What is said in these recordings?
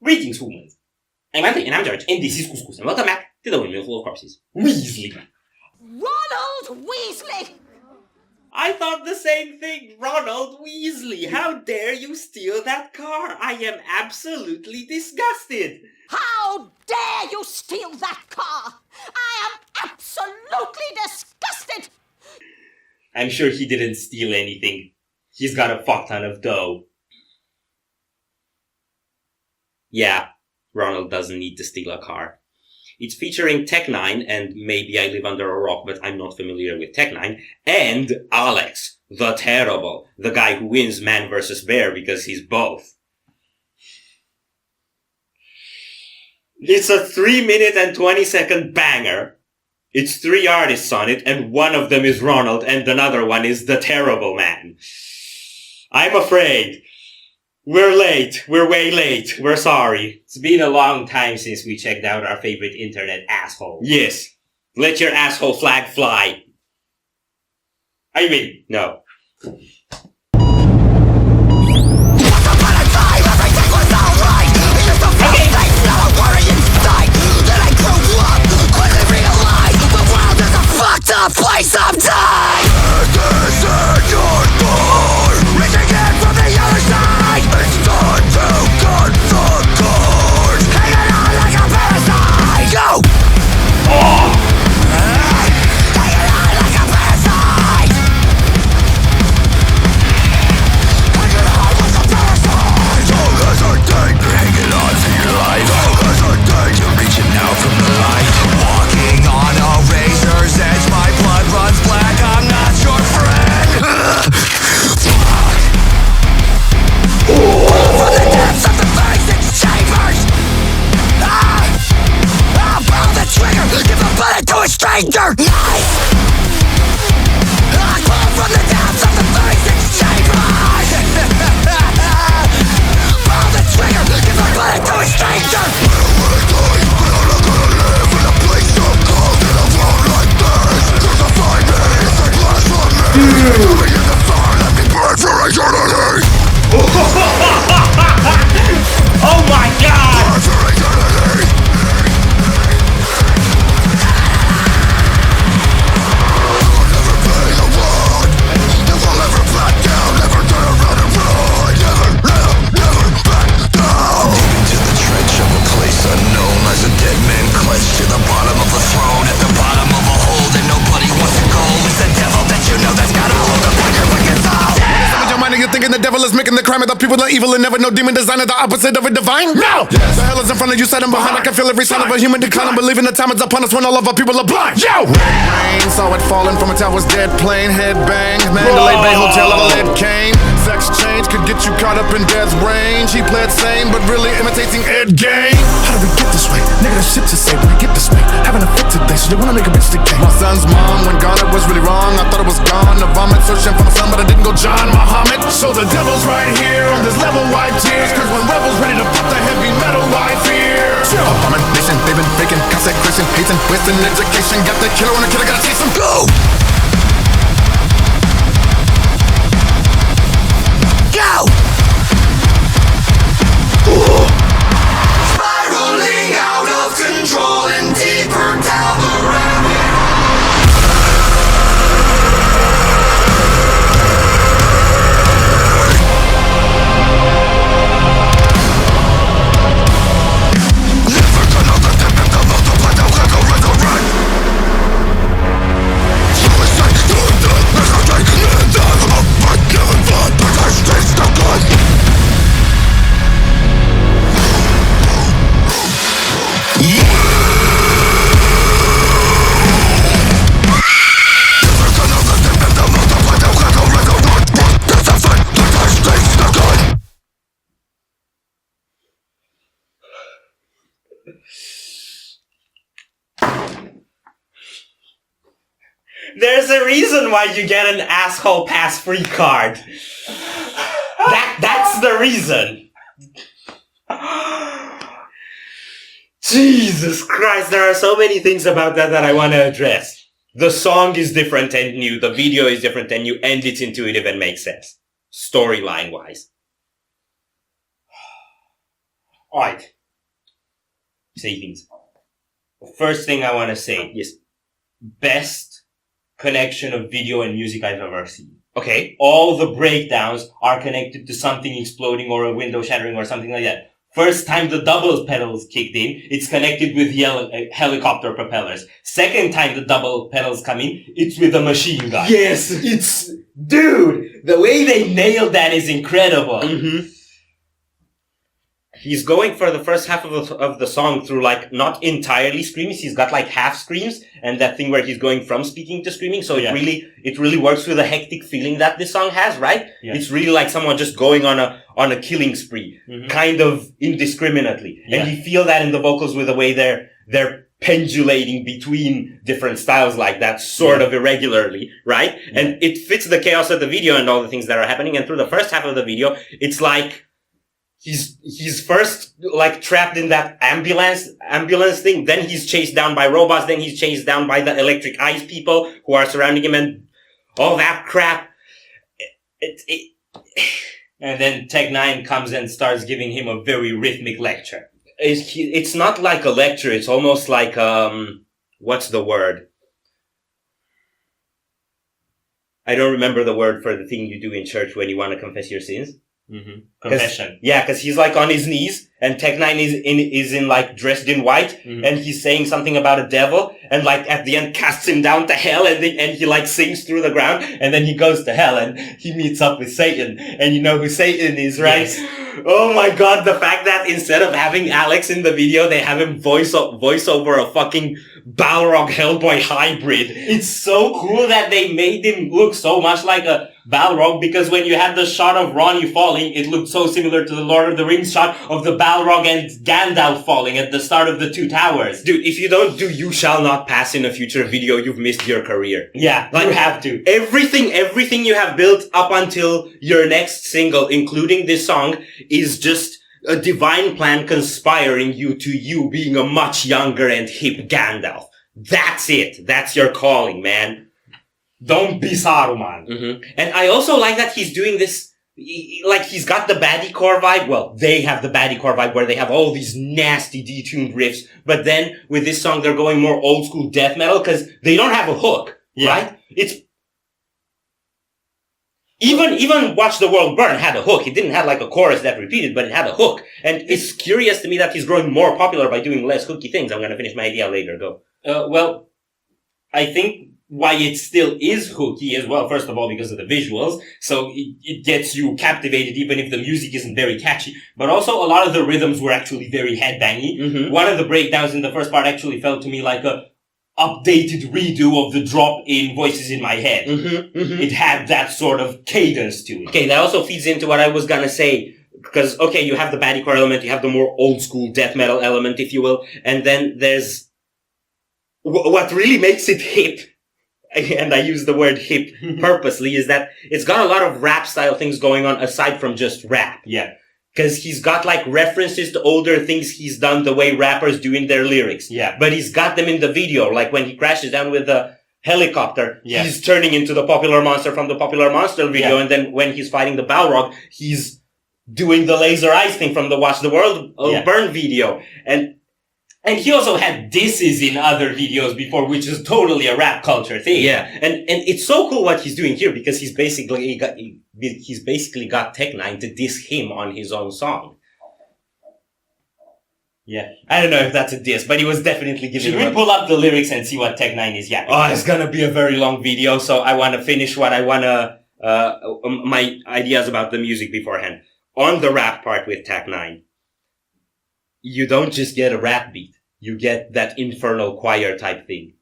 Greetings, humans. I'm Anthony, and I'm George, and this is Couscous, and welcome back to the Windmill full of corpses. Weasley. Ronald Weasley! I thought the same thing, Ronald Weasley. How dare you steal that car? I am absolutely disgusted. How dare you steal that car? I am absolutely disgusted! I'm sure he didn't steal anything. He's got a fuck ton of dough. Yeah, Ronald doesn't need to steal a car. It's featuring TechN9ne, and maybe I live under a rock, but I'm not familiar with TechN9ne, and Alex, the Terrible, the guy who wins Man vs. Bear because he's both. It's a 3-minute and 20-second banger. It's 3 artists on it, and one of them is Ronald, and another one is the Terrible Man. I'm afraid. We're late. We're way late. We're sorry. It's been a long time since we checked out our favorite internet asshole. Yes. Let your asshole flag fly. I mean, no. Place sometime. This is your door. Reaching in from the other side. It's time to cut the cord. Hanging on like a parasite. Go. Hanging on like a parasite. Hanging on like a parasite. Long as a day, you're hanging on to your life. Long as a day, you're reaching out from the light. Walking on a razor's edge. My blood runs black, I'm not your friend. From the depths of the basic chambers, I'll pull the trigger, give a bullet to a stranger. Knife. I pull from the depths of the basic chambers. Pull the trigger, give a bullet to a stranger. Oh my god! Into the trench of a place unknown lies a dead man clutched to the bottom of a throne. At the bottom of a hole that nobody wants to go. It's the devil that you know that's got a hold upon your wicked soul. Your mind and you're thinking the devil is making the crime of the people are evil and never know demon design is the opposite of a divine? No! Yes. The hell is in front of you, setting behind. I can feel every sign of a human decline. I'm believing the time is upon us when all of our people are blind. Yo! Rain, saw it falling from a tower's dead plane. Head bang, Mandalay Bay Hotel of a lead cane. Sex change could get you caught up in death's range. He played sane, but really imitating Ed Gein. How did we get this way? Nigga, there's shit to say when we get this way. Having a fit today, so they wanna make a bitch today. My son's mom went gone, it was really wrong. I thought it was gone. The vomit searching for my son, but I didn't go John Muhammad. So the devil's right here on this level, wipe tears. Cause when rebels ready to pop the heavy metal, why fear? Abomination, they've been faking, consecration, hating, wasting education. Got the killer on the killer, gotta chase him. Go! Go! Spiraling out of control and deeper down the rabbit There's a reason why you get an asshole pass free card. That's the reason. Jesus Christ, there are so many things about that I want to address. The song is different and new, the video is different and new, and it's intuitive and makes sense. Storyline-wise. Alright. Say things. First thing I want to say is best connection of video and music I've ever seen. Okay? All the breakdowns are connected to something exploding or a window shattering or something like that. First time the double pedals kicked in, it's connected with helicopter propellers. Second time the double pedals come in, it's with a machine gun. Yes! Dude, the way they nailed that is incredible. Mm-hmm. He's going for the first half of the song through like not entirely screams. He's got like half screams and that thing where he's going from speaking to screaming. So it really works with the hectic feeling that this song has, right? Yeah. It's really like someone just going on a killing spree, kind of indiscriminately. Yeah. And you feel that in the vocals with the way they're pendulating between different styles like that, sort of irregularly, right? Yeah. And it fits the chaos of the video and all the things that are happening. And through the first half of the video, it's like, He's first like trapped in that ambulance thing. Then he's chased down by robots. Then he's chased down by the electric eyes people who are surrounding him and all that crap. And then TechN9ne comes and starts giving him a very rhythmic lecture. It's not like a lecture. It's almost like, what's the word? I don't remember the word for the thing you do in church when you want to confess your sins. Mm-hmm. Confession. Cause he's like on his knees and TechN9ne is in like dressed in white and he's saying something about a devil and like at the end casts him down to hell and he like sinks through the ground and then he goes to hell and he meets up with Satan and you know who Satan is, right? Yes. Oh my god, the fact that instead of having Alex in the video, they have him voice over a fucking Balrog Hellboy hybrid. It's so cool that they made him look so much like a Balrog because when you had the shot of Ronnie falling, it looked so similar to the Lord of the Rings shot of the Balrog and Gandalf falling at the start of the Two Towers. Dude, if you don't do You Shall Not Pass in a future video, you've missed your career. Yeah, like, you have to. Everything you have built up until your next single, including this song, is just a divine plan conspiring to you being a much younger and hip Gandalf. That's it. That's your calling, man. Don't be Saruman. Mm-hmm. And I also like that he's doing this, like he's got the baddiecore vibe. Well, they have the baddiecore vibe where they have all these nasty detuned riffs. But then with this song, they're going more old school death metal because they don't have a hook, right? It's Even Watch the World Burn had a hook. It didn't have like a chorus that repeated, but it had a hook. And it's curious to me that he's growing more popular by doing less hooky things. I'm gonna finish my idea later. Go. Well, I think why it still is hooky as well, first of all, because of the visuals. So it gets you captivated even if the music isn't very catchy. But also a lot of the rhythms were actually very headbangy. Mm-hmm. One of the breakdowns in the first part actually felt to me like a updated redo of the drop in Voices in My Head. Mm-hmm, mm-hmm. It had that sort of cadence to it. Okay, that also feeds into what I was gonna say. Because, okay, you have the baddiecore element, you have the more old school death metal element, if you will, and then there's what really makes it hip, and I use the word hip purposely, is that it's got a lot of rap style things going on aside from just rap. Yeah. Because he's got like references to older things he's done the way rappers do in their lyrics. Yeah. But he's got them in the video. Like when he crashes down with the helicopter, he's turning into the Popular Monster from the Popular Monster video. Yeah. And then when he's fighting the Balrog, he's doing the laser eyes thing from the Watch the World Burn video. And he also had disses in other videos before, which is totally a rap culture thing. Yeah. And it's so cool what he's doing here because he's basically got TechN9ne to diss him on his own song. Yeah. I don't know if that's a diss, but he was definitely giving Should we pull up the lyrics and see what TechN9ne is yapping? Oh, it's gonna be a very long video, so I wanna finish what I wanna, my ideas about the music beforehand. On the rap part with TechN9ne, you don't just get a rap beat. You get that infernal choir type thing.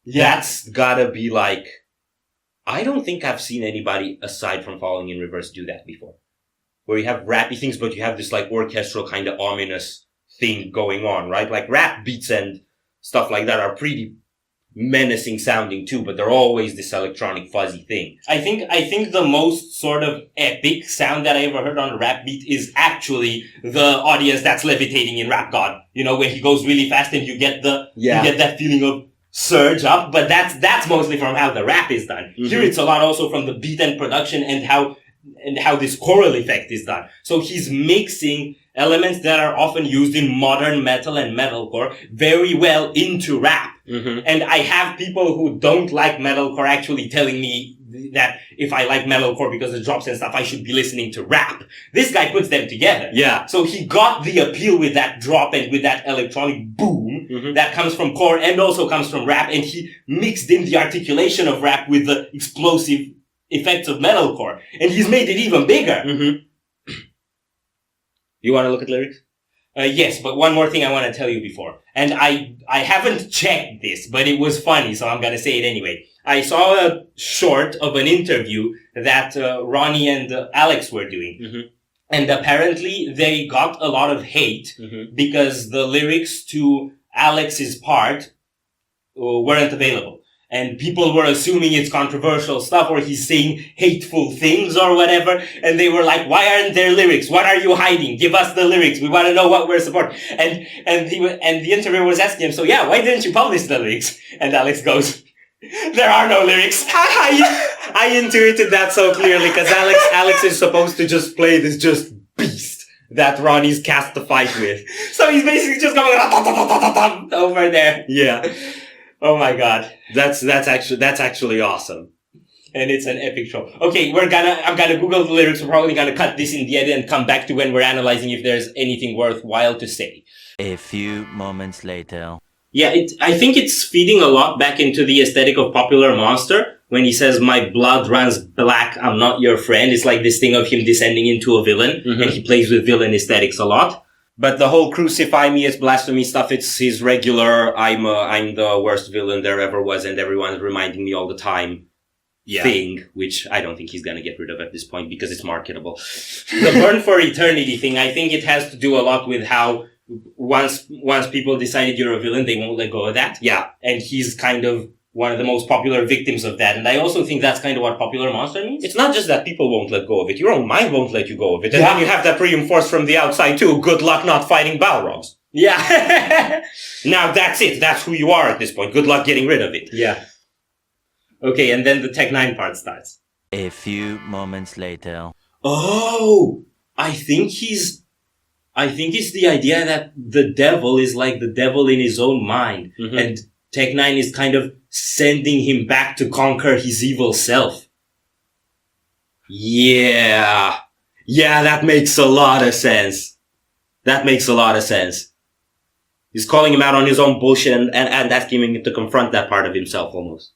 Yeah. That's gotta be like, I don't think I've seen anybody aside from Falling in Reverse do that before. Where you have rappy things, but you have this like orchestral kind of ominous thing going on, right? Like rap beats and stuff like that are pretty menacing sounding too, but they're always this electronic fuzzy thing. I think the most sort of epic sound that I ever heard on a rap beat is actually the audience that's levitating in Rap God. You know, where he goes really fast and you get that feeling of surge up, but that's mostly from how the rap is done. Mm-hmm. Here it's a lot also from the beat and production and how how this choral effect is done. So he's mixing elements that are often used in modern metal and metalcore very well into rap. And I have people who don't like metalcore actually telling me that if I like metalcore because of drops and stuff, I should be listening to rap. This guy puts them together. Yeah. So he got the appeal with that drop and with that electronic boom that comes from core and also comes from rap, and he mixed in the articulation of rap with the explosive effects of metalcore, and he's made it even bigger. You want to look at lyrics? Yes, but one more thing I want to tell you before. And I haven't checked this, but it was funny, so I'm gonna say it anyway. I saw a short of an interview that Ronnie and Alex were doing. And apparently they got a lot of hate because the lyrics to Alex's part weren't available. And people were assuming it's controversial stuff or he's saying hateful things or whatever. And they were like, why aren't there lyrics? What are you hiding? Give us the lyrics. We want to know what we're supporting. And the interviewer was asking him, so yeah, why didn't you publish the lyrics? And Alex goes, there are no lyrics. I intuited that so clearly because Alex is supposed to just play this just beast that Ronnie's cast the fight with. So he's basically just going over there. Yeah. Oh my god. That's actually awesome. And it's an epic show. Okay, I'm gonna Google the lyrics. We're probably gonna cut this in the edit and come back to when we're analyzing if there's anything worthwhile to say. A few moments later. Yeah, I think it's feeding a lot back into the aesthetic of Popular Monster. When he says, my blood runs black, I'm not your friend. It's like this thing of him descending into a villain. And he plays with villain aesthetics a lot. But the whole crucify me as blasphemy stuff, it's his regular, I'm the worst villain there ever was and everyone's reminding me all the time thing, which I don't think he's gonna get rid of at this point because it's marketable. The Burn for Eternity thing, I think it has to do a lot with how once people decided you're a villain, they won't let go of that. Yeah. And he's kind of one of the most popular victims of that. And I also think that's kind of what Popular Monster means. It's not just that people won't let go of it. Your own mind won't let you go of it. And then you have that reinforced from the outside too. Good luck not fighting Balrogs. Yeah. Now that's it. That's who you are at this point. Good luck getting rid of it. Yeah. Okay, and then the TechN9ne part starts. A few moments later. Oh! I think it's the idea that the devil is like the devil in his own mind. And TechN9ne is kind of sending him back to conquer his evil self. Yeah. Yeah, that makes a lot of sense. That makes a lot of sense. He's calling him out on his own bullshit and asking him to confront that part of himself almost.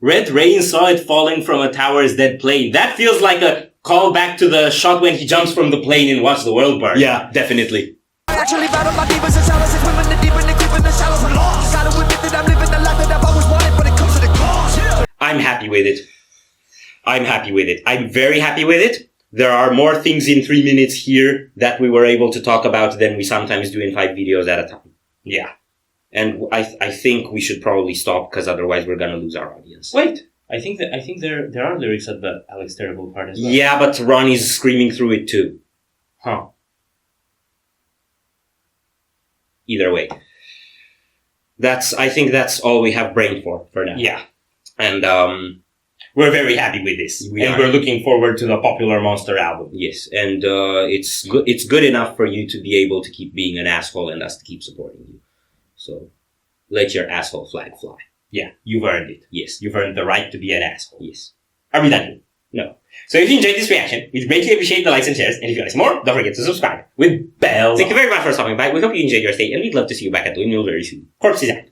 Red Rain saw it falling from a tower's dead plane. That feels like a callback to the shot when he jumps from the plane and Watch the World Burn. Yeah, definitely. I actually battle my demons and shadows and women the deep and the creep in the shallows and lost. Gotta admit that I'm living the life that I've always wanted, but it comes to the cost. I'm happy with it. I'm happy with it. I'm very happy with it. There are more things in 3 minutes here that we were able to talk about than we sometimes do in 5 videos at a time. Yeah. And I think we should probably stop because otherwise we're gonna lose our audience. Wait. I think there are lyrics at the Alex Terrible part as well. Yeah, but Ronnie's screaming through it too. Huh. Either way. I think that's all we have brain for now. Yeah. And, we're very happy with this. We're looking forward to the Popular Monster album. Yes. And, it's good enough for you to be able to keep being an asshole and us to keep supporting you. So, let your asshole flag fly. Yeah. You've earned it. Yes. You've earned the right to be an asshole. Yes. Are we done? No. So if you enjoyed this reaction, we'd greatly appreciate the likes and shares. And if you want to see more, don't forget to subscribe with bells. Thank you very much for stopping by. We hope you enjoyed your stay and we'd love to see you back at the Windmill very soon. Corpse is out.